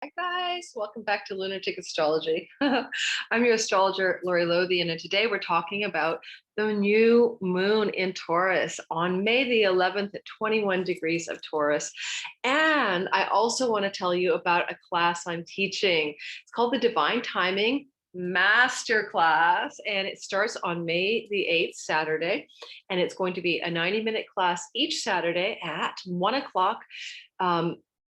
Hi guys, welcome back to Lunatic Astrology. I'm your astrologer, Lori Lothian, and today we're talking about the new moon in Taurus on May the 11th at 21 degrees of Taurus. And I also want to tell you about a class I'm teaching. It's called the Divine Timing Master Class, and it starts on May the 8th, Saturday, and it's going to be a 90-minute class each Saturday at 1 o'clock.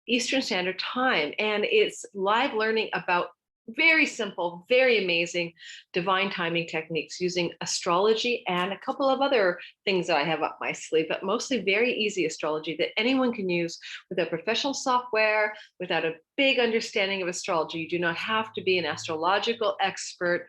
Eastern Standard Time. And it's live learning about very simple, very amazing divine timing techniques using astrology and a couple of other things that I have up my sleeve, but mostly very easy astrology that anyone can use without professional software, without a big understanding of astrology. You do not have to be an astrological expert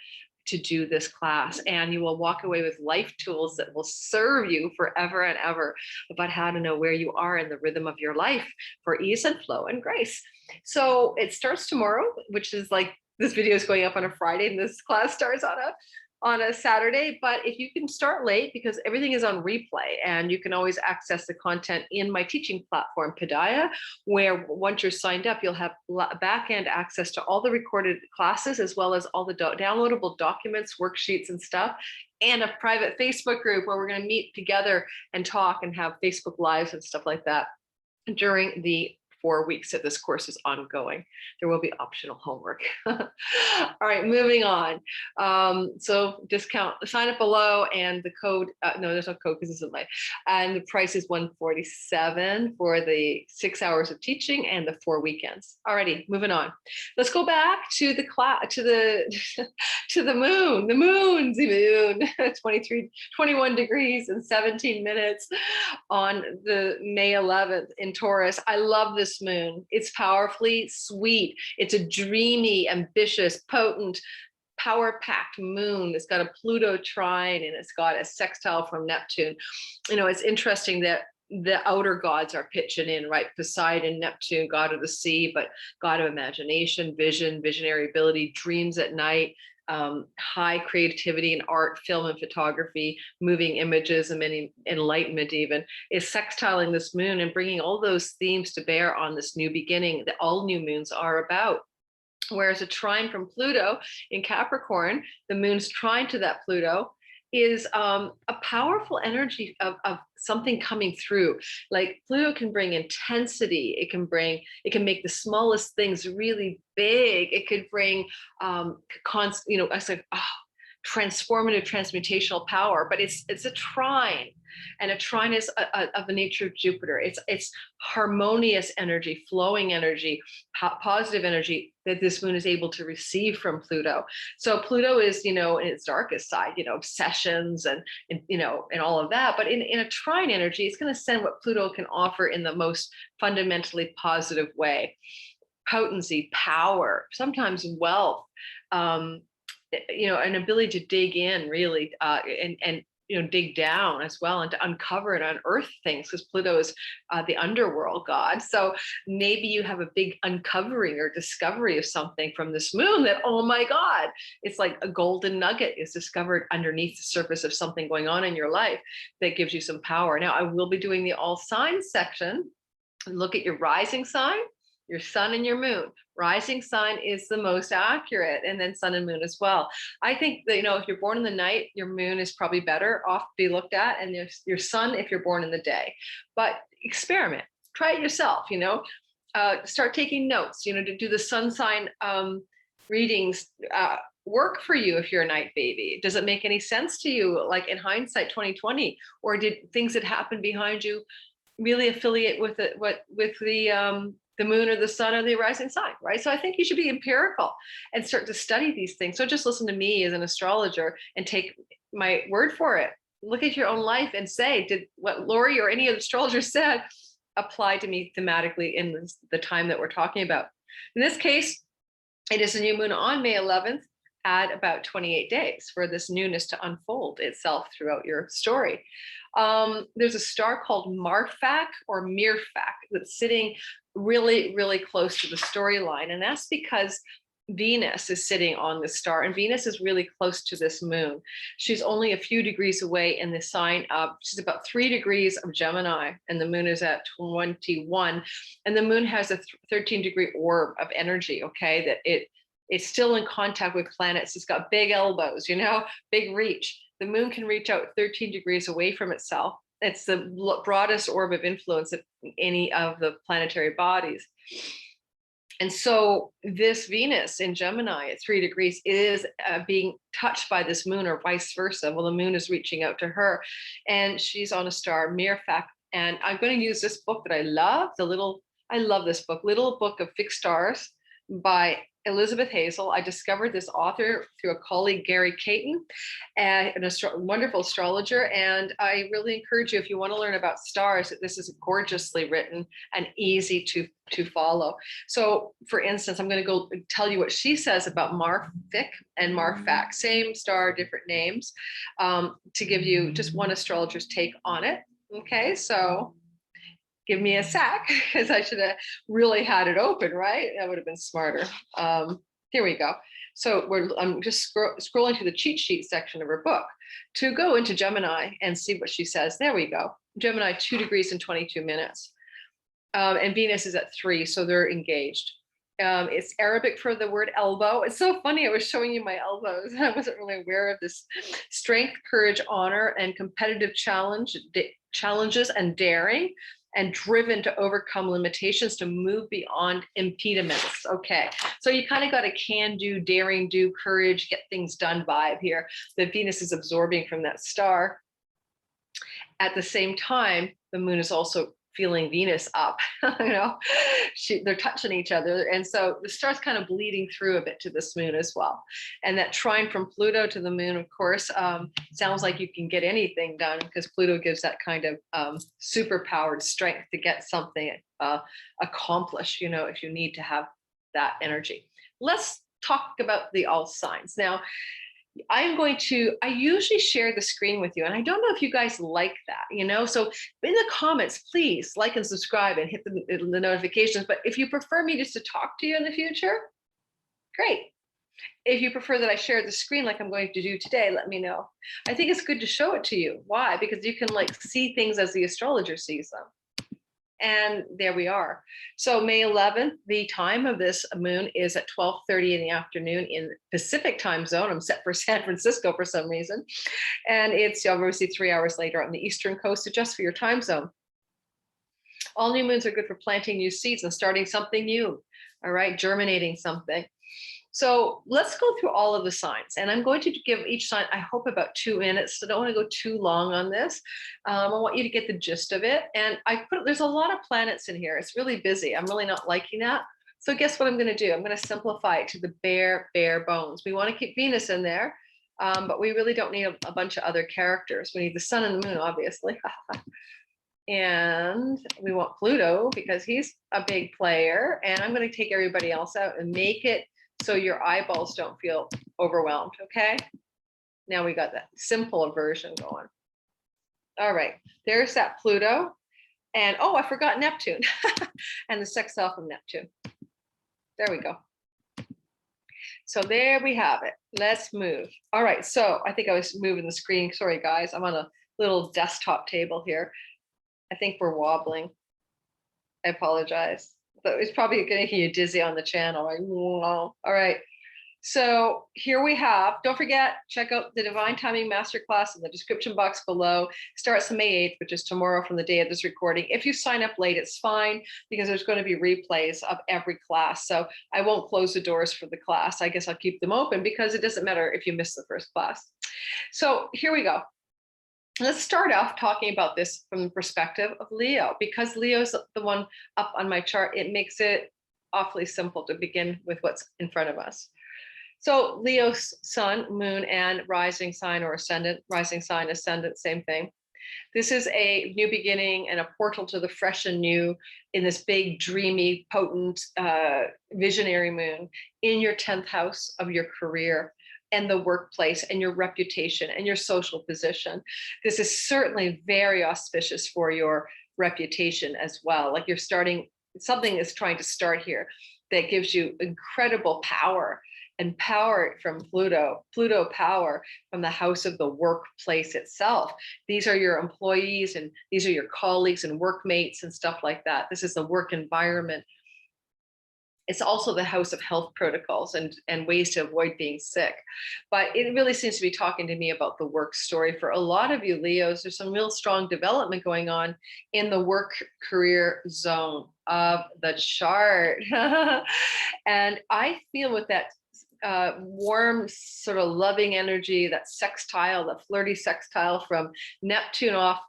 to do this class, and you will walk away with life tools that will serve you forever and ever about how to know where you are in the rhythm of your life for ease and flow and grace. So it starts tomorrow, which is like this video is going up on a Friday and this class starts on a Saturday. But if you can start late, because everything is on replay and you can always access the content in my teaching platform, Padaya, where once you're signed up, you'll have back-end access to all the recorded classes, as well as all the downloadable documents, worksheets and stuff, and a private Facebook group where we're going to meet together and talk and have Facebook Lives and stuff like that during the 4 weeks that this course is ongoing. There will be optional homework. All right, moving on. So discount, sign up below, and the code, no, there's no code because this isn't my, and the price is $147 for the 6 hours of teaching and the 4 weekends. Alrighty, moving on. Let's go back to the class, to the moon, the moon, 21 degrees and 17 minutes on the May 11th in Taurus. I love this moon. It's powerfully sweet. It's a dreamy, ambitious, potent, power-packed moon. It's got a Pluto trine and it's got a sextile from Neptune. You know, it's interesting that the outer gods are pitching in, right? Poseidon, Neptune, god of the sea, but god of imagination, vision, visionary ability, dreams at night, high creativity in art, film and photography, moving images, and many enlightenment even, is sextiling this moon and bringing all those themes to bear on this new beginning that all new moons are about. Whereas a trine from Pluto in Capricorn, the moon's trine to that Pluto, is a powerful energy of something coming through. Like Pluto can bring intensity. It can make the smallest things really big. It could bring, I said, transformative, transmutational power, but it's a trine, and a trine is of the nature of Jupiter. It's harmonious energy, flowing energy, positive energy that this moon is able to receive from Pluto. So Pluto is, in its darkest side, obsessions and all of that. But in a trine energy, it's going to send what Pluto can offer in the most fundamentally positive way: potency, power, sometimes wealth, an ability to dig in really, and dig down as well, and to uncover and unearth things, because Pluto is the underworld god. So maybe you have a big uncovering or discovery of something from this moon that, oh my God, it's like a golden nugget is discovered underneath the surface of something going on in your life that gives you some power. Now, I will be doing the all signs section. Look at your rising sign, your sun and your moon. Rising sign is the most accurate, and then sun and moon as well. I think that, if you're born in the night, your moon is probably better off to be looked at, and your sun if you're born in the day. But experiment, try it yourself, start taking notes, to do the sun sign readings work for you if you're a night baby. Does it make any sense to you, like in hindsight 2020, or did things that happened behind you really affiliate with the moon or the sun or the rising sign, right? So I think you should be empirical and start to study these things. So just listen to me as an astrologer and take my word for it. Look at your own life and say, did what Lori or any of the astrologers said apply to me thematically in the time that we're talking about? In this case, it is a new moon on May 11th at about 28 days for this newness to unfold itself throughout your story. There's a star called Marfak or Mirfak that's sitting really, really close to the storyline. And that's because Venus is sitting on the star, and Venus is really close to this moon. She's only a few degrees away in the sign of, she's about 3 degrees of Gemini, and the moon is at 21. And the moon has a 13-degree orb of energy, okay, that it's still in contact with planets. It's got big elbows, big reach. The moon can reach out 13 degrees away from itself. It's the broadest orb of influence of any of the planetary bodies. And so this Venus in Gemini at 3 degrees is being touched by this moon, or vice versa. Well, the moon is reaching out to her, and she's on a star, Mirfak. And I'm going to use this book that I love. I love this book, Little Book of Fixed Stars by Elizabeth Hazel. I discovered this author through a colleague, Gary Caton, a wonderful astrologer. And I really encourage you, if you want to learn about stars, that this is gorgeously written and easy to follow. So for instance, I'm going to go tell you what she says about Marfik and Marfak, same star, different names, to give you just one astrologer's take on it. Okay, so give me a sec, because I should have really had it open, right? That would have been smarter. Here we go. So I'm just scrolling to the cheat sheet section of her book to go into Gemini and see what she says. There we go. Gemini, 2 degrees and 22 minutes. And Venus is at 3, so they're engaged. It's Arabic for the word elbow. It's so funny. I was showing you my elbows. I wasn't really aware of this. Strength, courage, honor, and competitive challenges and daring, and driven to overcome limitations, to move beyond impediments. Okay, so you kind of got a can-do, daring do, courage, get things done vibe here that Venus is absorbing from that star. At the same time, the moon is also feeling Venus up, they're touching each other. And so the star's kind of bleeding through a bit to this moon as well. And that trine from Pluto to the moon, of course, sounds like you can get anything done, because Pluto gives that kind of superpowered strength to get something accomplished, if you need to have that energy. Let's talk about the all signs. Now, I usually share the screen with you, and I don't know if you guys like that, so in the comments, please like and subscribe and hit the notifications. But if you prefer me just to talk to you in the future, great. If you prefer that I share the screen like I'm going to do today, let me know. I think it's good to show it to you. Why? Because you can see things as the astrologer sees them. And there we are. So May 11th, the time of this moon is at 12:30 in the afternoon in Pacific time zone. I'm set for San Francisco for some reason. And it's obviously 3 hours later on the Eastern coast, so just for your time zone. All new moons are good for planting new seeds and starting something new. All right, germinating something. So let's go through all of the signs, and I'm going to give each sign, I hope, about 2 minutes. So I don't want to go too long on this. I want you to get the gist of it. And there's a lot of planets in here. It's really busy. I'm really not liking that. So guess what I'm going to do? I'm going to simplify it to the bare bones. We want to keep Venus in there, but we really don't need a bunch of other characters. We need the sun and the moon, obviously. And we want Pluto because he's a big player. And I'm going to take everybody else out and make it so your eyeballs don't feel overwhelmed, okay? Now we got that simple version going. All right, there's that Pluto. And oh, I forgot Neptune and the sextile from Neptune. There we go. So there we have it. Let's move. All right, so I think I was moving the screen. Sorry, guys, I'm on a little desktop table here. I think we're wobbling. I apologize. But it's probably making you dizzy on the channel. Like, whoa. All right. So here we have, don't forget, check out the Divine Timing Masterclass in the description box below. Starts on May 8th, which is tomorrow from the day of this recording. If you sign up late, it's fine, because there's going to be replays of every class. So I won't close the doors for the class. I guess I'll keep them open, because it doesn't matter if you miss the first class. So here we go. Let's start off talking about this from the perspective of Leo, because Leo's the one up on my chart. It makes it awfully simple to begin with what's in front of us. So Leo's sun, moon, and rising sign or ascendant, rising sign, ascendant, same thing. This is a new beginning and a portal to the fresh and new in this big, dreamy, potent, visionary moon in your 10th house of your career and the workplace and your reputation and your social position. This is certainly very auspicious for your reputation as well. Like you're starting, something is trying to start here. that gives you incredible power, and power from Pluto power from the house of the workplace itself. These are your employees, and these are your colleagues and workmates and stuff like that. This is the work environment. It's also the house of health protocols and ways to avoid being sick. But it really seems to be talking to me about the work story. For a lot of you Leos, there's some real strong development going on in the work career zone of the chart. And I feel with that warm, sort of loving energy, that sextile, that flirty sextile from Neptune off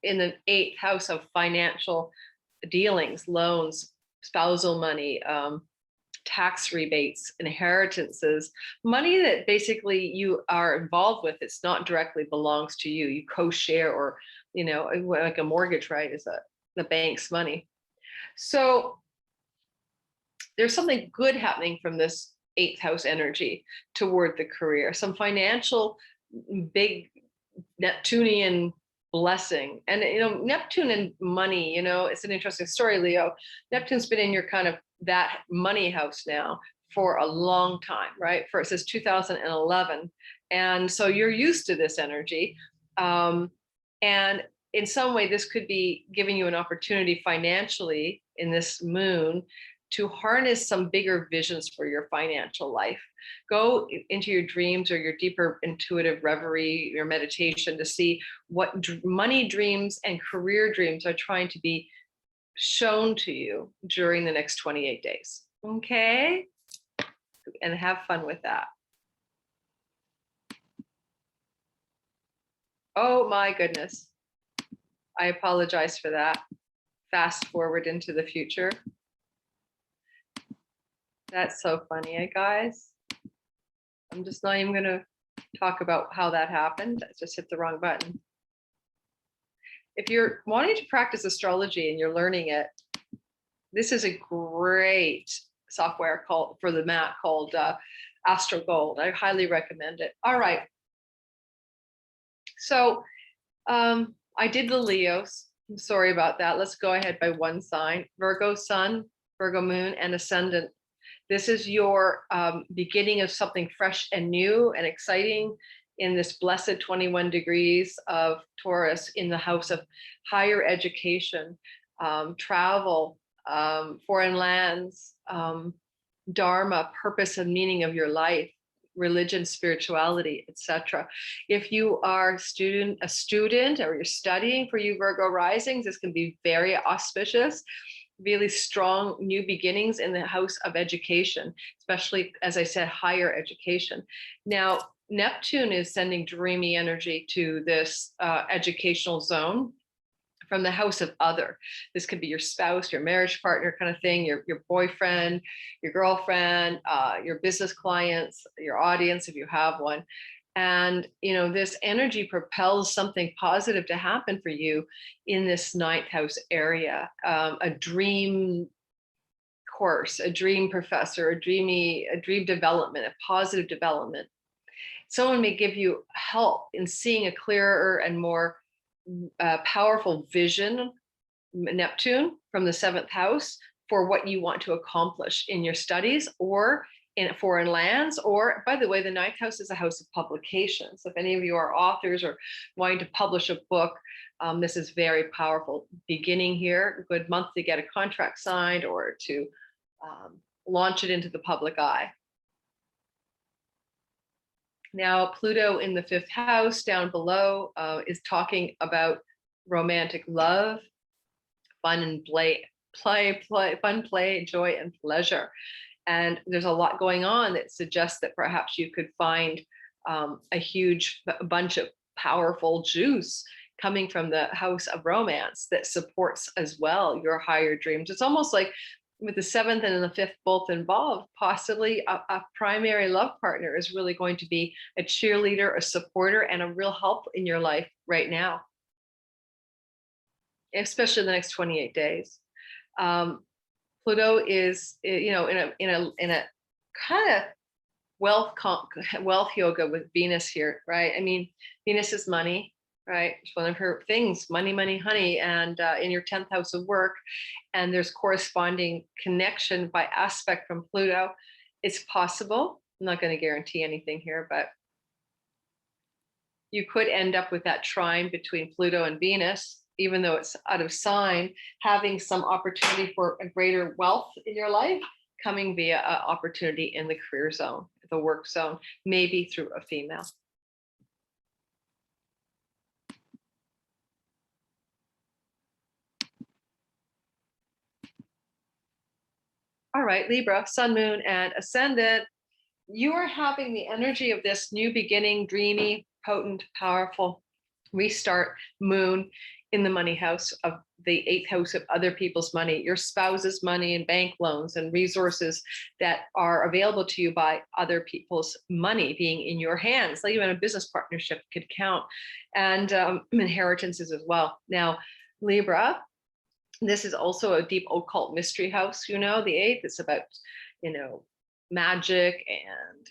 in the 8th house of financial dealings, loans, spousal money, tax rebates, inheritances, money that basically you are involved with. It's not directly belongs to you. You co-share, or, you know, like a mortgage, right, is the bank's money. So there's something good happening from this 8th house energy toward the career, some financial big Neptunian blessing. And, you know, Neptune and money, you know, it's an interesting story, Leo. Neptune's been in your kind of that money house now for a long time, right? For, it says 2011. And so you're used to this energy. And in some way, this could be giving you an opportunity financially in this moon to harness some bigger visions for your financial life. Go into your dreams or your deeper intuitive reverie, your meditation, to see what money dreams and career dreams are trying to be shown to you during the next 28 days. Okay? And have fun with that. Oh my goodness. I apologize for that. Fast forward into the future. That's so funny, eh, guys? I'm just not even going to talk about how that happened. I just hit the wrong button. If you're wanting to practice astrology and you're learning it, this is a great software called for the mat called Astro Gold. I highly recommend it. All right. So I did the Leos. I'm sorry about that. Let's go ahead by one sign. Virgo sun, Virgo moon, and ascendant. This is your beginning of something fresh and new and exciting in this blessed 21 degrees of Taurus in the house of higher education, travel, foreign lands, dharma, purpose and meaning of your life, religion, spirituality, etc. If you are a student or you're studying, for you Virgo risings, this can be very auspicious. Really strong new beginnings in the house of education, especially, as I said, higher education. Now, Neptune is sending dreamy energy to this educational zone from the house of other. This could be your spouse, your marriage partner kind of thing, your boyfriend, your girlfriend, your business clients, your audience, if you have one. And, you know, this energy propels something positive to happen for you in this 9th house area, a dream course, a dream professor, a dream development, a positive development. Someone may give you help in seeing a clearer and more powerful vision, Neptune, from the 7th house for what you want to accomplish in your studies or in foreign lands. Or, by the way, the 9th house is a house of publications. If any of you are authors or wanting to publish a book, this is very powerful beginning here. A good month to get a contract signed or to launch it into the public eye. Now, Pluto in the 5th house down below is talking about romantic love, fun and fun, play, joy, and pleasure. And there's a lot going on that suggests that perhaps you could find a huge bunch of powerful juice coming from the house of romance that supports as well your higher dreams. It's almost like with the 7th and the 5th both involved, possibly a primary love partner is really going to be a cheerleader, a supporter, and a real help in your life right now, especially the next 28 days. Pluto is, you know, in a kind of wealth yoga with Venus here, right? I mean, Venus is money, right? It's one of her things, money, money, honey, and in your 10th house of work. And there's corresponding connection by aspect from Pluto. It's possible. I'm not going to guarantee anything here, but you could end up with that trine between Pluto and Venus, even though it's out of sign, having some opportunity for a greater wealth in your life coming via an opportunity in the career zone, the work zone, maybe through a female. All right, Libra, sun, moon, and ascendant. You are having the energy of this new beginning, dreamy, potent, powerful restart moon in the money house of the 8th house of other people's money, your spouse's money and bank loans and resources that are available to you by other people's money being in your hands. Like even a business partnership could count, and inheritances as well. Now, Libra, this is also a deep occult mystery house, the 8th. It's about, magic and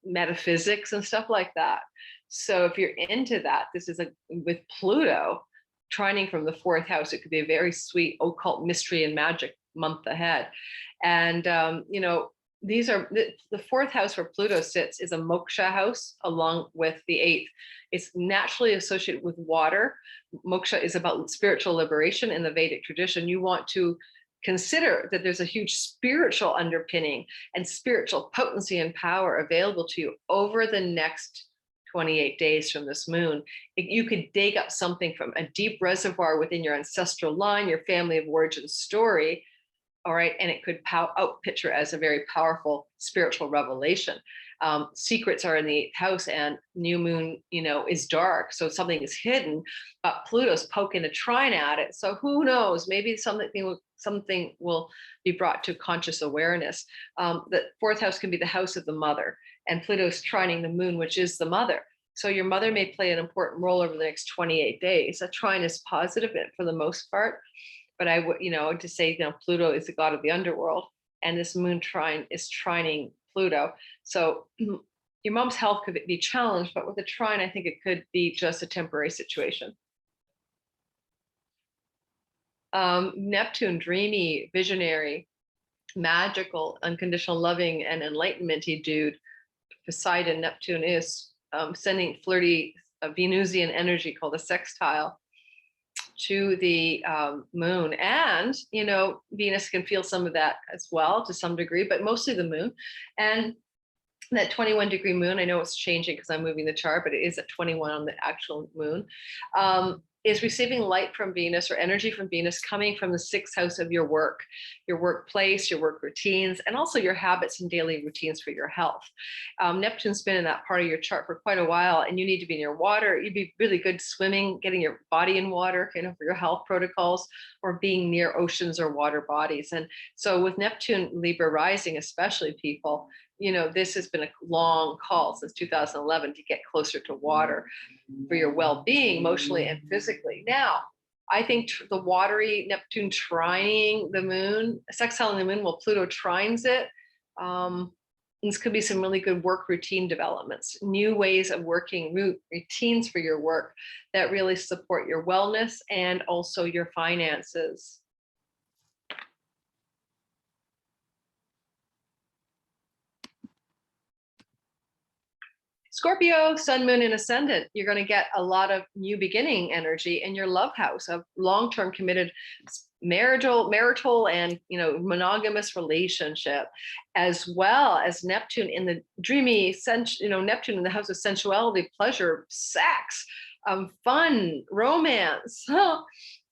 metaphysics and stuff like that. So if you're into that, this is with Pluto trining from the 4th house, it could be a very sweet occult mystery and magic month ahead. And, these are the 4th house where Pluto sits is a moksha house along with the 8th. It's naturally associated with water. Moksha is about spiritual liberation in the Vedic tradition. You want to consider that there's a huge spiritual underpinning and spiritual potency and power available to you over the next 28 days from this moon. You could dig up something from a deep reservoir within your ancestral line, your family of origin story, all right, and it could out picture as a very powerful spiritual revelation. Secrets are in the 8th house, and new moon, is dark, so something is hidden, but Pluto's poking a trine at it. So who knows? Maybe something will be brought to conscious awareness. The 4th house can be the house of the mother, and Pluto's trining the moon, which is the mother. So your mother may play an important role over the next 28 days. A trine is positive for the most part. But I would, to say, Pluto is the god of the underworld, and this moon trine is trining Pluto. So your mom's health could be challenged, but with a trine, I think it could be just a temporary situation. Neptune, dreamy, visionary, magical, unconditional loving, and enlightenment-y dude. Poseidon, Neptune is sending flirty Venusian energy called a sextile to the moon. And, Venus can feel some of that as well to some degree, but mostly the moon. And that 21-degree moon, I know it's changing because I'm moving the chart, but it is at 21 on the actual moon, is receiving light from Venus or energy from Venus coming from the 6th house of your work, your workplace, your work routines, and also your habits and daily routines for your health. Neptune's been in that part of your chart for quite a while, and you need to be near water. You'd be really good swimming, getting your body in water, for your health protocols, or being near oceans or water bodies. And so with Neptune, Libra rising, especially people, this has been a long call since 2011 to get closer to water for your well-being, emotionally and physically. Now, I think the watery Neptune trining the moon, sextiling the moon while Pluto trines it. This could be some really good work routine developments, new ways of working, routines for your work that really support your wellness and also your finances. Scorpio, sun, moon, and ascendant, you're going to get a lot of new beginning energy in your love house of long-term committed marital and monogamous relationship, as well as Neptune in the dreamy Neptune in the house of sensuality, pleasure, sex, fun, romance.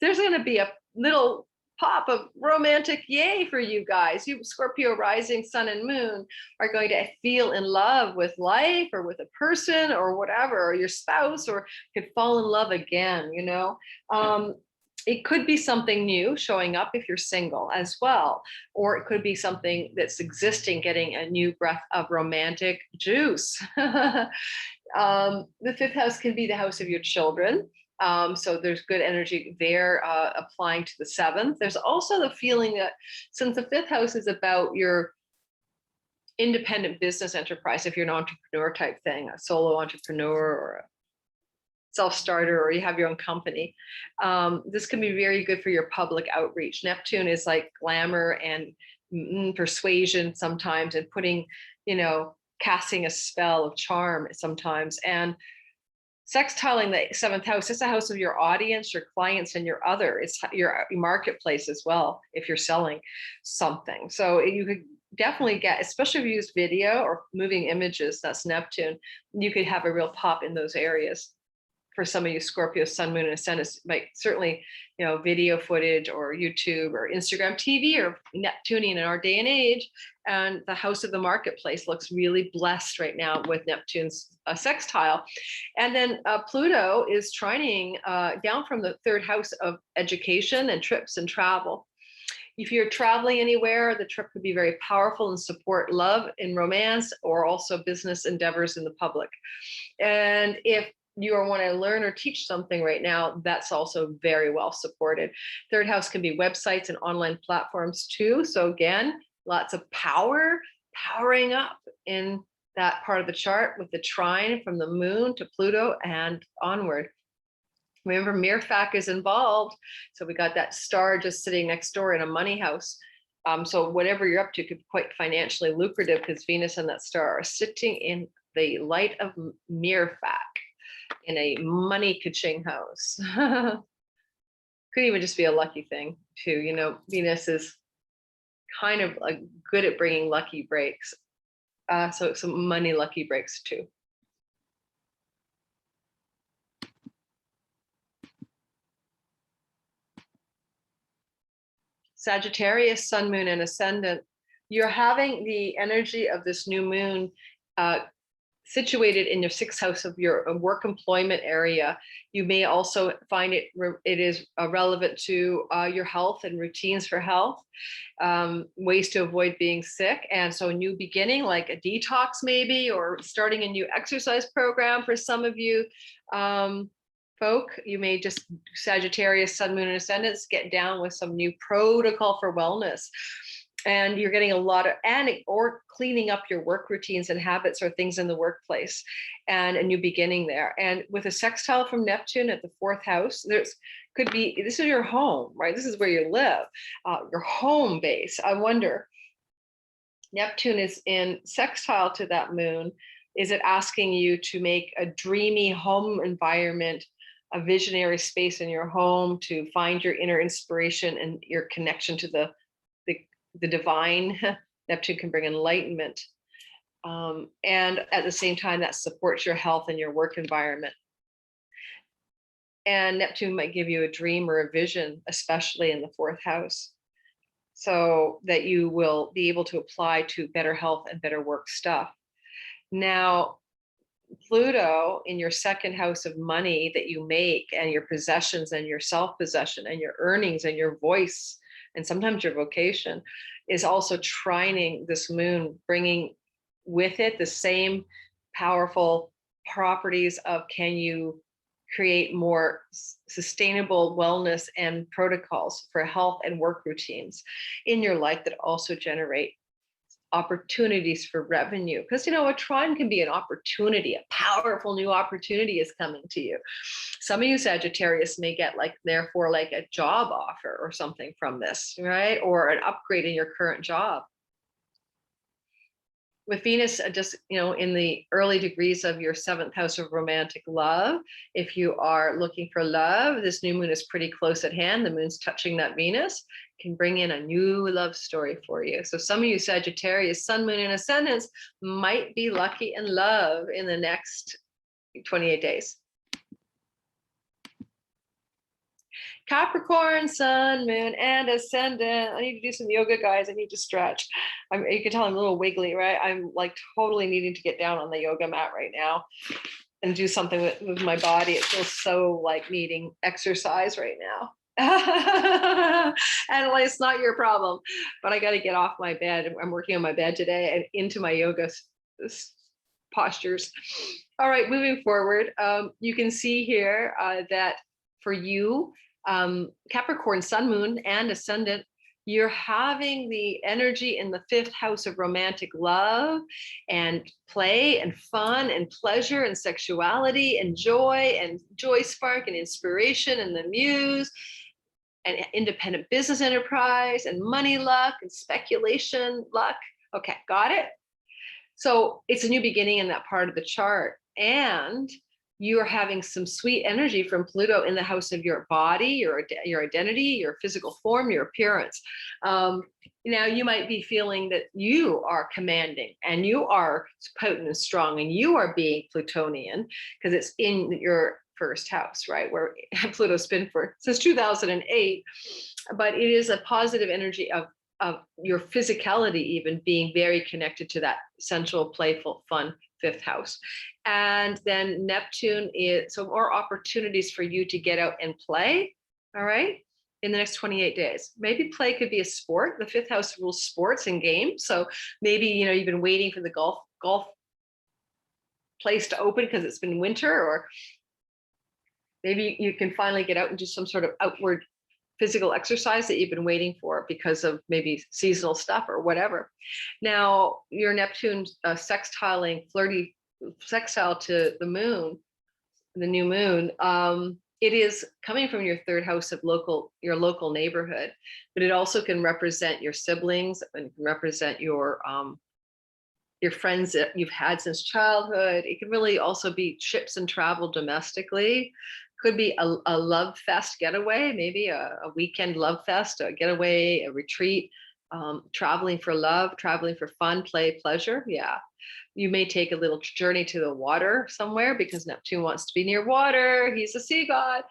There's going to be a little pop of romantic yay for you guys. You Scorpio rising, sun and moon are going to feel in love with life or with a person or whatever, or your spouse, or could fall in love again. It could be something new showing up if you're single as well, or it could be something that's existing, getting a new breath of romantic juice. The 5th house can be the house of your children. So there's good energy there applying to the 7th. There's also the feeling that since the 5th house is about your independent business enterprise, if you're an entrepreneur type thing, a solo entrepreneur or a self-starter or you have your own company. This can be very good for your public outreach. Neptune is like glamour and persuasion sometimes, and putting, casting a spell of charm sometimes. And sextiling the seventh house, it's a house of your audience, your clients, and your other. It's your marketplace as well if you're selling something. So you could definitely get, especially if you use video or moving images, that's Neptune, you could have a real pop in those areas. For some of you Scorpio, Sun, Moon, and Ascendant, like certainly, video footage or YouTube or Instagram TV or Neptunian in our day and age. And the house of the marketplace looks really blessed right now with Neptune's sextile. And then Pluto is trining down from the third house of education and trips and travel. If you're traveling anywhere, the trip could be very powerful and support love and romance, or also business endeavors in the public. And if you want to learn or teach something right now, that's also very well supported. Third house can be websites and online platforms too. So again, lots of powering up in that part of the chart with the trine from the moon to Pluto and onward. Remember, Mirfak is involved. So we got that star just sitting next door in a money house. So whatever you're up to could be quite financially lucrative, because Venus and that star are sitting in the light of Mirfak in a money ka-ching house. Could even just be a lucky thing too. Venus is kind of good at bringing lucky breaks. So some money lucky breaks too. Sagittarius, Sun, Moon, and Ascendant. You're having the energy of this new moon situated in your sixth house of your work employment area. You may also find it is relevant to your health and routines for health, ways to avoid being sick. And so a new beginning, like a detox maybe, or starting a new exercise program for some of you folk. You may just, Sagittarius, Sun, Moon, and Ascendants, get down with some new protocol for wellness. And you're getting a lot of, or cleaning up your work routines and habits or things in the workplace, and a new beginning there. And with a sextile from Neptune at the fourth house, this is your home, right? This is where you live, your home base. I wonder, Neptune is in sextile to that moon. Is it asking you to make a dreamy home environment, a visionary space in your home, to find your inner inspiration and your connection to the divine? Neptune can bring enlightenment. And at the same time, that supports your health and your work environment. And Neptune might give you a dream or a vision, especially in the fourth house, so that you will be able to apply to better health and better work stuff. Now, Pluto in your second house of money that you make, and your possessions and your self-possession and your earnings and your voice, and sometimes your vocation, is also trining this moon, bringing with it the same powerful properties of, can you create more sustainable wellness and protocols for health and work routines in your life that also generate opportunities for revenue? Because a trine can be an opportunity, a powerful new opportunity is coming to you. Some of you Sagittarius may get therefore a job offer or something from this, right? Or an upgrade in your current job. With Venus just, in the early degrees of your seventh house of romantic love, if you are looking for love, this new moon is pretty close at hand. The moon's touching that Venus, can bring in a new love story for you. So some of you Sagittarius, Sun, Moon, and Ascendants might be lucky in love in the next 28 days. Capricorn, Sun, Moon, and Ascendant. I need to do some yoga, guys. I need to stretch. You can tell I'm a little wiggly, right? I'm totally needing to get down on the yoga mat right now and do something with my body. It feels so needing exercise right now. And it's not your problem, but I got to get off my bed. I'm working on my bed today and into my yoga postures. All right, moving forward, you can see here that for you, Capricorn, Sun, Moon, and Ascendant, you're having the energy in the fifth house of romantic love and play and fun and pleasure and sexuality and joy spark and inspiration and the muse and independent business enterprise and money luck and speculation luck. Okay, got it? So it's a new beginning in that part of the chart. And you are having some sweet energy from Pluto in the house of your body, your identity, your physical form, your appearance. Now you might be feeling that you are commanding and you are potent and strong and you are being Plutonian because it's in your first house, right? Where Pluto's been for since 2008, but it is a positive energy of your physicality even being very connected to that sensual, playful, fun fifth house. And then Neptune is, so more opportunities for you to get out and play, all right, in the next 28 days. Maybe play could be a sport. The fifth house rules sports and games. So maybe, you've been waiting for the golf place to open because it's been winter, or maybe you can finally get out and do some sort of outward physical exercise that you've been waiting for because of maybe seasonal stuff or whatever. Now, your Neptune sextile to the moon, the new moon, it is coming from your third house of your local neighborhood, but it also can represent your siblings and can represent your friends that you've had since childhood. It can really also be trips and travel domestically. Could be a love fest getaway, maybe a weekend love fest, a getaway, a retreat, traveling for love, traveling for fun, play, pleasure. Yeah. You may take a little journey to the water somewhere because Neptune wants to be near water. He's a sea god.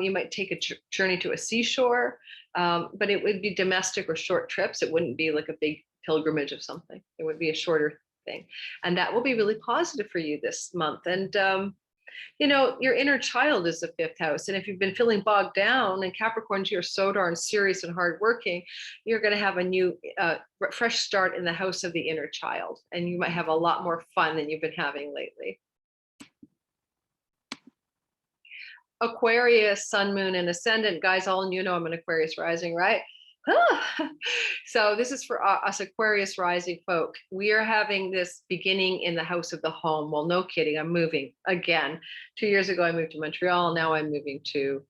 You might take a journey to a seashore, but it would be domestic or short trips. It wouldn't be like a big pilgrimage of something. It would be a shorter thing. And that will be really positive for you this month. And your inner child is the fifth house. And if you've been feeling bogged down, and Capricorns, you're so darn serious and hardworking, you're going to have a new, fresh start in the house of the inner child. And you might have a lot more fun than you've been having lately. Aquarius, sun, moon, and ascendant. Guys, all I'm an Aquarius rising, right? So this is for us Aquarius rising folk. We are having this beginning in the house of the home. Well, no kidding. I'm moving again. 2 years ago, I moved to Montreal. Now I'm moving to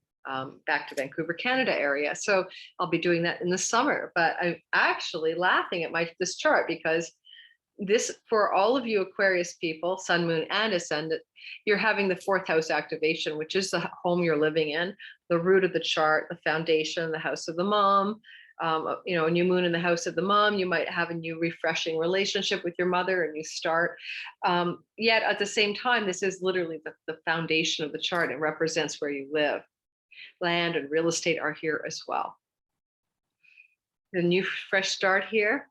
back to Vancouver, Canada area. So I'll be doing that in the summer. But I'm actually laughing at this chart because this, for all of you Aquarius people, sun, moon, and ascendant, you're having the fourth house activation, which is the home you're living in, the root of the chart, the foundation, the house of the mom. A new moon in the house of the mom. You might have a new refreshing relationship with your mother, a new start. Yet at the same time, this is literally the foundation of the chart. It represents where you live. Land and real estate are here as well. The new fresh start here.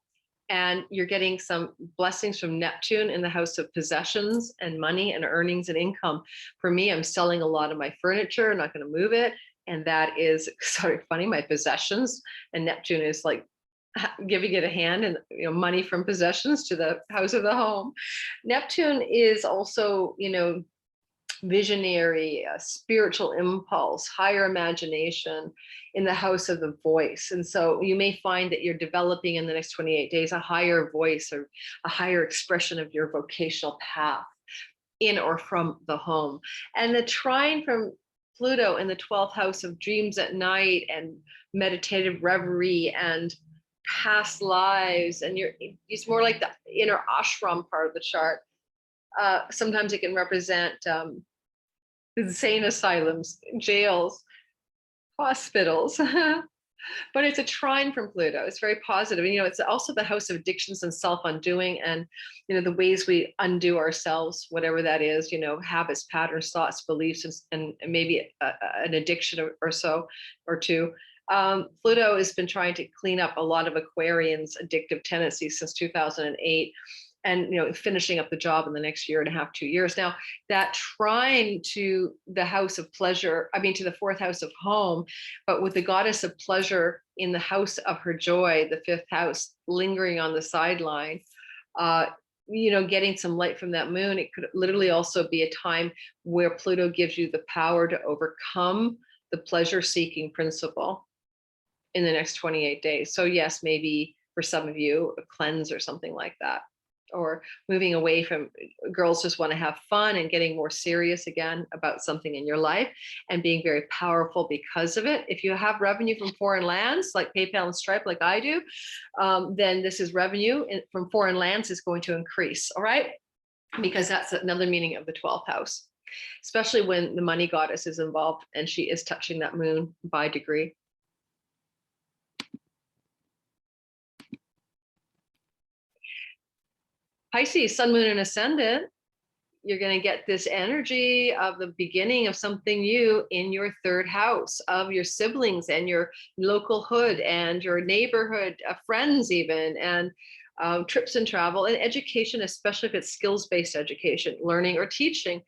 And you're getting some blessings from Neptune in the house of possessions and money and earnings and income. For me, I'm selling a lot of my furniture. I'm not going to move it. And that is sort of funny, my possessions. And Neptune is like giving it a hand, and money from possessions to the house of the home. Neptune is also, visionary, spiritual impulse, higher imagination in the house of the voice. And so you may find that you're developing in the next 28 days a higher voice or a higher expression of your vocational path in or from the home. And the trine from Pluto in the 12th house of dreams at night and meditative reverie and past lives, and it's more like the inner ashram part of the chart. Sometimes it can represent insane asylums, jails, hospitals, but it's a trine from Pluto. It's very positive. And, it's also the house of addictions and self-undoing and, the ways we undo ourselves, whatever that is, habits, patterns, thoughts, beliefs, and maybe an addiction or so or two. Pluto has been trying to clean up a lot of Aquarians' addictive tendencies since 2008. And finishing up the job in the next year and a half, 2 years. Now, that trine to the house of pleasure, to the fourth house of home, but with the goddess of pleasure in the house of her joy, the fifth house, lingering on the sideline, getting some light from that moon. It could literally also be a time where Pluto gives you the power to overcome the pleasure-seeking principle in the next 28 days. So yes, maybe for some of you, a cleanse or something like that, or moving away from, girls just want to have fun and getting more serious again about something in your life and being very powerful because of it. If you have revenue from foreign lands like PayPal and Stripe, like I do, then this is revenue from foreign lands is going to increase. All right. Because that's another meaning of the 12th house, especially when the money goddess is involved and she is touching that moon by degree. Pisces, sun, moon, and ascendant, you're going to get this energy of the beginning of something new in your third house, of your siblings and your local hood and your neighborhood, friends even, and trips and travel and education, especially if it's skills-based education, learning or teaching.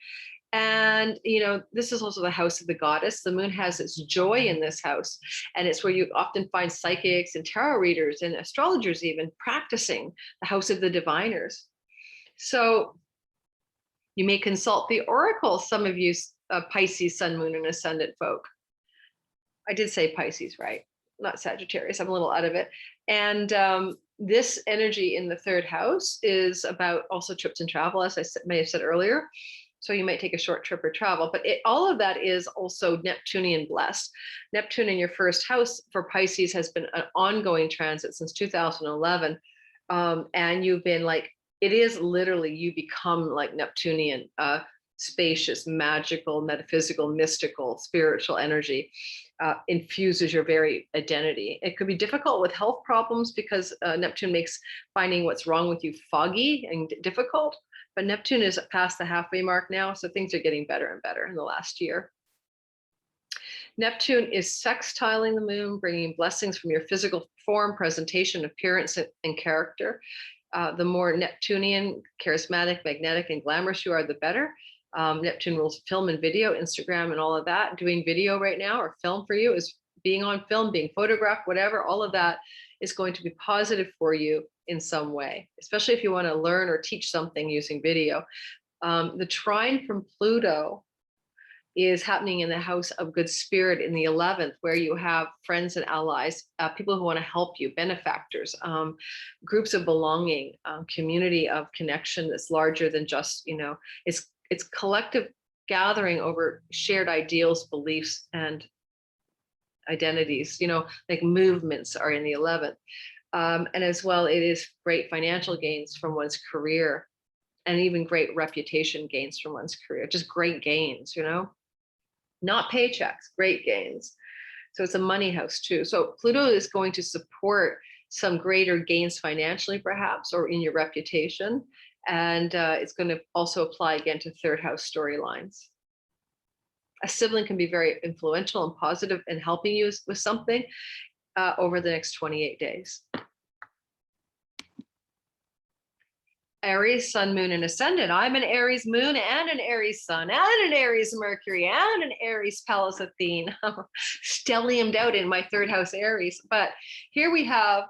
And, you know, this is also the house of the goddess. The moon has its joy in this house. And it's where you often find psychics and tarot readers and astrologers even practicing, the house of the diviners. So you may consult the oracle, some of you Pisces, sun, moon, and ascendant folk. I did say Pisces, right? Not Sagittarius. I'm a little out of it. And this energy in the third house is about also trips and travel, as I may have said earlier. So you might take a short trip or travel, but all of that is also Neptunian blessed. Neptune in your first house for Pisces has been an ongoing transit since 2011. And you've been like, it is literally, you become like Neptunian, spacious, magical, metaphysical, mystical, spiritual energy, infuses your very identity. It could be difficult with health problems because Neptune makes finding what's wrong with you foggy and difficult. But Neptune is past the halfway mark now, so things are getting better and better in the last year. Neptune is sextiling the moon, bringing blessings from your physical form, presentation, appearance, and character. The more Neptunian, charismatic, magnetic, and glamorous you are, the better. Neptune rules film and video, Instagram, and all of that. Doing video right now or film for you is being on film, being photographed, whatever, all of that is going to be positive for you in some way, especially if you want to learn or teach something using video. The trine from Pluto is happening in the house of good spirit in the 11th, where you have friends and allies, people who want to help you, benefactors, groups of belonging, community of connection that's larger than just, you know, it's collective gathering over shared ideals, beliefs, and identities, you know, like movements are in the 11th. And as well, it is great financial gains from one's career and even great reputation gains from one's career, just great gains, you know, not paychecks, great gains. So it's a money house too. So Pluto is going to support some greater gains financially, perhaps, or in your reputation. And it's going to also apply again to third house storylines. A sibling can be very influential and positive in helping you with something over the next 28 days. Aries, sun, moon, and ascendant. I'm an Aries moon and an Aries sun and an Aries Mercury and an Aries Pallas Athene. Stelliumed out in my third house Aries. But here we have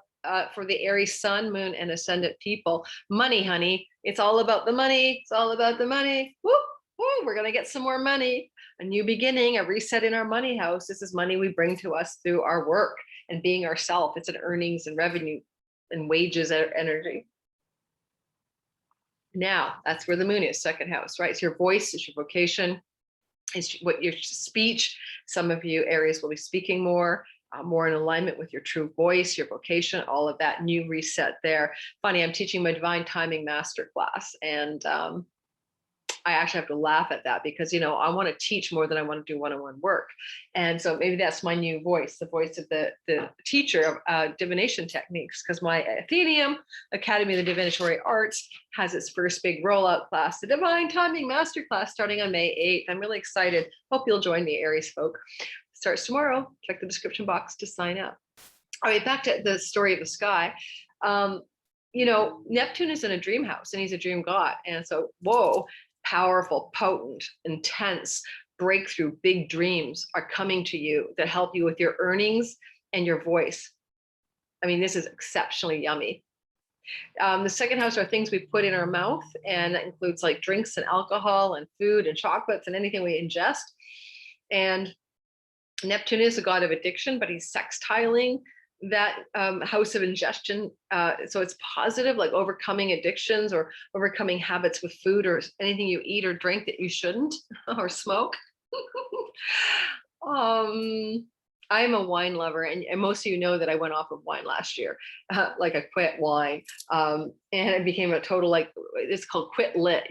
for the Aries sun, moon, and ascendant people, money, honey. It's all about the money. It's all about the money. Woo, woo, we're going to get some more money. A new beginning, a reset in our money house. This is money we bring to us through our work and being ourselves. It's an earnings and revenue and wages energy. Now, that's where the moon is, second house, right? It's your voice, it's your vocation, it's what your speech. Some of you Aries will be speaking more in alignment with your true voice, your vocation, all of that new reset there. Funny, I'm teaching my divine timing masterclass, and I actually have to laugh at that because, you know, I want to teach more than I want to do one-on-one work. And so maybe that's my new voice, the voice of the teacher of divination techniques, because my Atheneum Academy of the Divinatory Arts has its first big rollout class, the Divine Timing Masterclass, starting on May 8th. I'm really excited. Hope you'll join me, Aries folk. Starts tomorrow. Check the description box to sign up. All right, back to the story of the sky. You know, Neptune is in a dream house and he's a dream god. And so, whoa, powerful, potent, intense, breakthrough, big dreams are coming to you that help you with your earnings and your voice. I mean, this is exceptionally yummy. The second house are things we put in our mouth, and that includes like drinks and alcohol and food and chocolates and anything we ingest. And Neptune is a god of addiction, but he's sextiling that house of ingestion. So it's positive, like overcoming addictions or overcoming habits with food or anything you eat or drink that you shouldn't or smoke. um, I'm a wine lover, and most of you know that I went off of wine last year. Like I quit wine, and it became a total, like, it's called quit lit,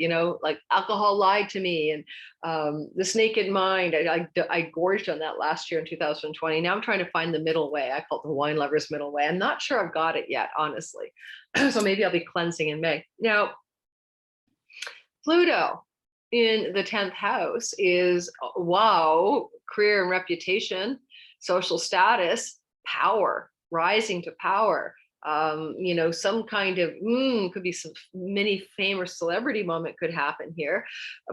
like alcohol lied to me, and this naked mind. I gorged on that last year in 2020. Now I'm trying to find the middle way. I call it the wine lover's middle way. I'm not sure I've got it yet, honestly. So maybe I'll be cleansing in May. Now, Pluto in the 10th house is, wow, career and reputation, social status, power, rising to power. Some kind of could be some mini fame or celebrity moment could happen here,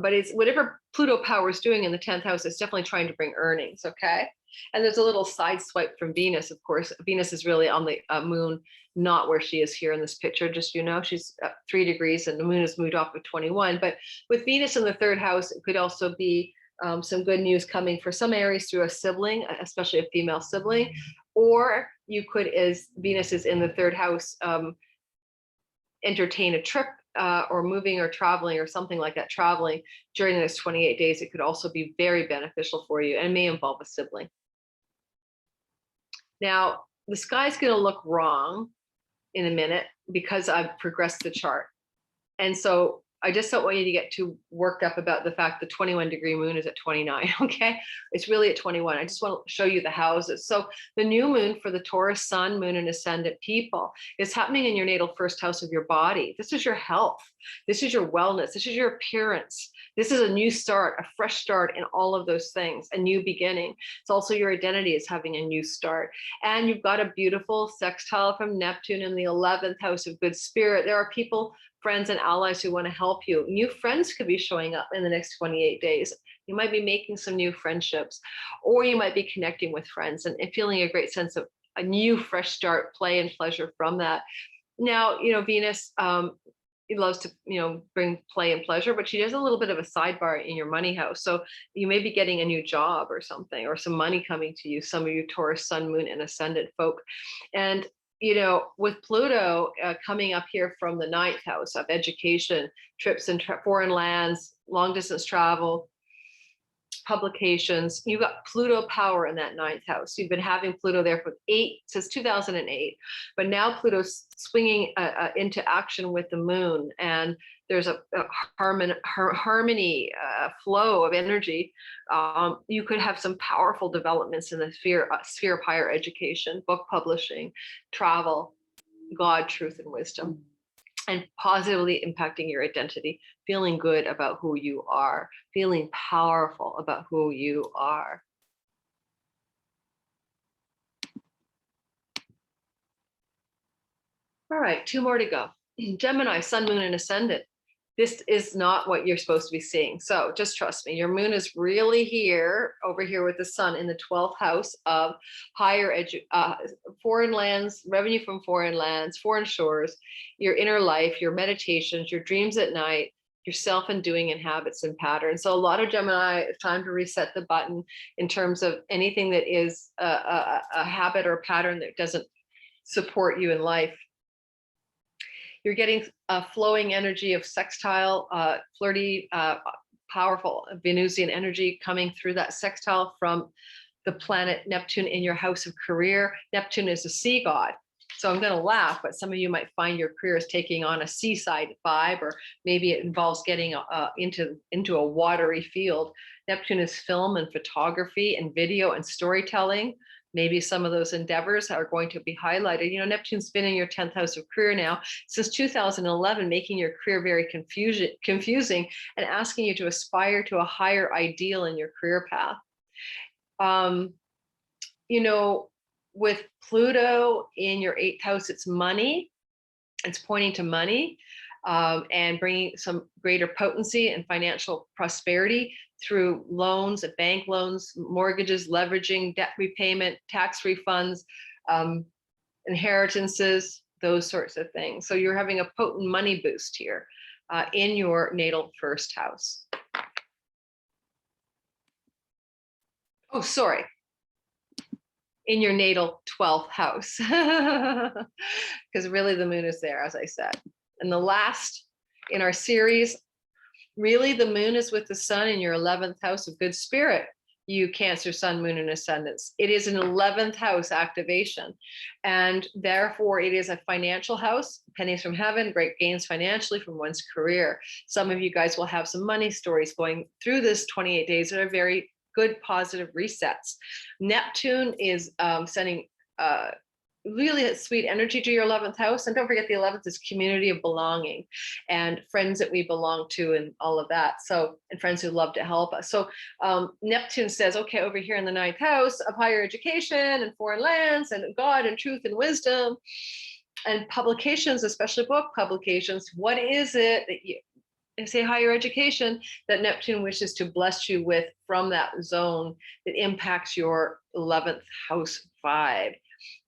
but it's whatever Pluto power is doing in the 10th house. It's definitely trying to bring earnings. Okay. And there's a little side swipe from Venus. Of course, Venus is really on the moon, not where she is here in this picture. Just, she's 3 degrees and the moon has moved off of 21. But with Venus in the 3rd house, it could also be some good news coming for some Aries through a sibling, especially a female sibling. Or you could, as Venus is in the 3rd house, entertain a trip or moving or traveling or something like that, traveling during the next 28 days. It could also be very beneficial for you and may involve a sibling. Now, the sky's going to look wrong in a minute because I've progressed the chart. And so I just don't want you to get too worked up about the fact the 21-degree moon is at 29, okay? It's really at 21. I just want to show you the houses. So the new moon for the Taurus sun, moon, and ascendant people is happening in your natal 1st house of your body. This is your health. This is your wellness. This is your appearance. This is a new start, a fresh start in all of those things, a new beginning. It's also your identity is having a new start. And you've got a beautiful sextile from Neptune in the 11th house of good spirit. There are people, friends and allies who want to help you. New friends could be showing up in the next 28 days. You might be making some new friendships, or you might be connecting with friends and feeling a great sense of a new fresh start, play and pleasure from that. Now, Venus, it loves to, bring play and pleasure, but she does a little bit of a sidebar in your money house. So you may be getting a new job or something, or some money coming to you, some of you Taurus, sun, moon, and ascendant folk. And with Pluto coming up here from the 9th house of education, trips and foreign lands, long distance travel, publications, you've got Pluto power in that 9th house. You've been having Pluto there since 2008, but now Pluto's swinging into action with the moon, and there's a harmony, flow of energy. You could have some powerful developments in the sphere of higher education, book publishing, travel, God, truth, and wisdom, and positively impacting your identity, feeling good about who you are, feeling powerful about who you are. All right, 2 more to go. Gemini, sun, moon, and ascendant. This is not what you're supposed to be seeing. So just trust me, your moon is really here, over here with the sun in the 12th house of higher foreign lands, revenue from foreign lands, foreign shores, your inner life, your meditations, your dreams at night, your self-undoing and habits and patterns. So a lot of Gemini, it's time to reset the button in terms of anything that is a habit or pattern that doesn't support you in life. You're getting a flowing energy of sextile, flirty, powerful Venusian energy coming through that sextile from the planet Neptune in your house of career. Neptune is a sea god. So I'm going to laugh, but some of you might find your career is taking on a seaside vibe, or maybe it involves getting into a watery field. Neptune is film and photography and video and storytelling. Maybe some of those endeavors are going to be highlighted. Neptune's been in your 10th house of career now since 2011, making your career very confusing and asking you to aspire to a higher ideal in your career path. With Pluto in your 8th house, it's money. It's pointing to money and bringing some greater potency and financial prosperity through loans, bank loans, mortgages, leveraging, debt repayment, tax refunds, inheritances, those sorts of things. So you're having a potent money boost here in your natal 1st house. Oh, sorry. in your natal 12th house. Because really the moon is there, as I said. And the last in our series, really the moon is with the sun in your 11th house of good spirit. You Cancer, sun, moon, and ascendants. It is an 11th house activation. And therefore it is a financial house, pennies from heaven, great gains financially from one's career. Some of you guys will have some money stories going through this 28 days that are very good, positive resets. Neptune is sending really sweet energy to your 11th house. And don't forget the 11th is community of belonging and friends that we belong to and all of that. So, and friends who love to help us. So Neptune says, okay, over here in the 9th house of higher education and foreign lands and God and truth and wisdom and publications, especially book publications. What is it that you say higher education that Neptune wishes to bless you with from that zone that impacts your 11th house vibe?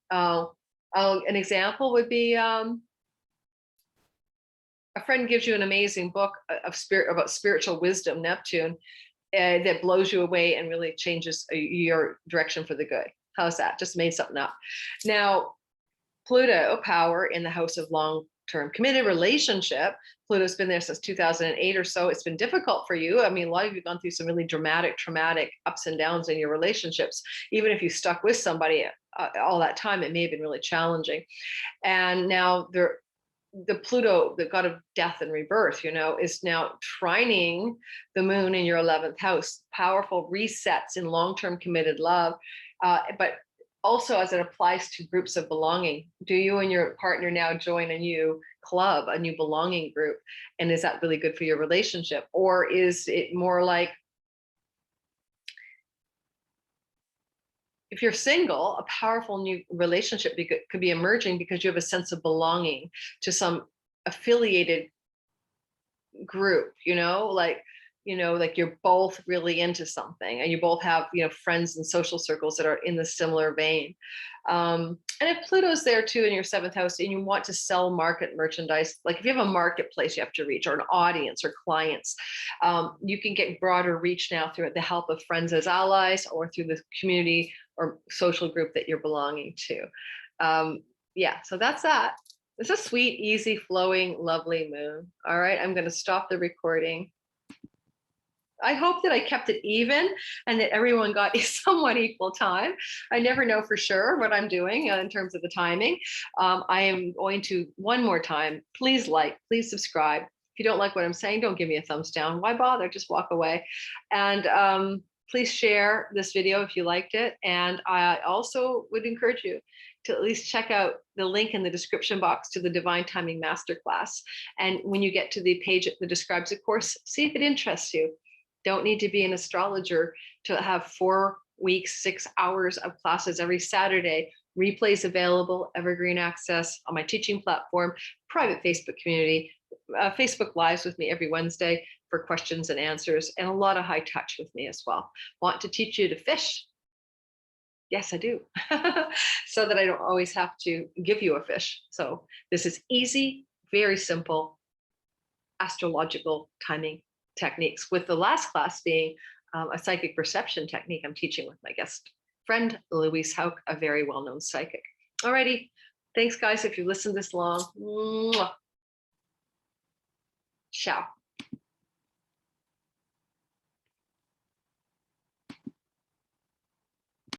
An example would be a friend gives you an amazing book of about spiritual wisdom, Neptune, that blows you away and really changes your direction for the good. How's that? Just made something up. Now, Pluto power in the house of long-term committed relationship. Pluto's been there since 2008 or so. It's been difficult for you. I mean, a lot of you have gone through some really dramatic, traumatic ups and downs in your relationships. Even if you stuck with somebody all that time, it may have been really challenging. And now the Pluto, the god of death and rebirth, is now trining the moon in your 11th house. Powerful resets in long-term committed love, but also as it applies to groups of belonging. Do you and your partner now join a new club, a new belonging group? And is that really good for your relationship? Or is it more like, if you're single, a powerful new relationship could be emerging because you have a sense of belonging to some affiliated group, like you're both really into something and you both have, friends and social circles that are in the similar vein. And if Pluto's there too in your 7th house and you want to sell, market, merchandise, like if you have a marketplace you have to reach or an audience or clients, you can get broader reach now through the help of friends as allies or through the community or social group that you're belonging to. Yeah, so that's that. It's a sweet, easy, flowing, lovely moon. All right, I'm going to stop the recording. I hope that I kept it even and that everyone got a somewhat equal time. I never know for sure what I'm doing in terms of the timing. I am going to, one more time, please like, please subscribe. If you don't like what I'm saying, don't give me a thumbs down. Why bother? Just walk away. And please share this video if you liked it. And I also would encourage you to at least check out the link in the description box to the Divine Timing Masterclass. And when you get to the page that describes the course, see if it interests you. Don't need to be an astrologer to have 4 weeks, 6 hours of classes every Saturday. Replays available, evergreen access on my teaching platform, private Facebook community, Facebook Lives with me every Wednesday for questions and answers, and a lot of high touch with me as well. Want to teach you to fish? Yes, I do. So that I don't always have to give you a fish. So this is easy, very simple astrological timing techniques, with the last class being a psychic perception technique I'm teaching with my guest friend, Louise Hauk, a very well-known psychic. Alrighty, thanks guys if you listened this long. Mwah. Ciao.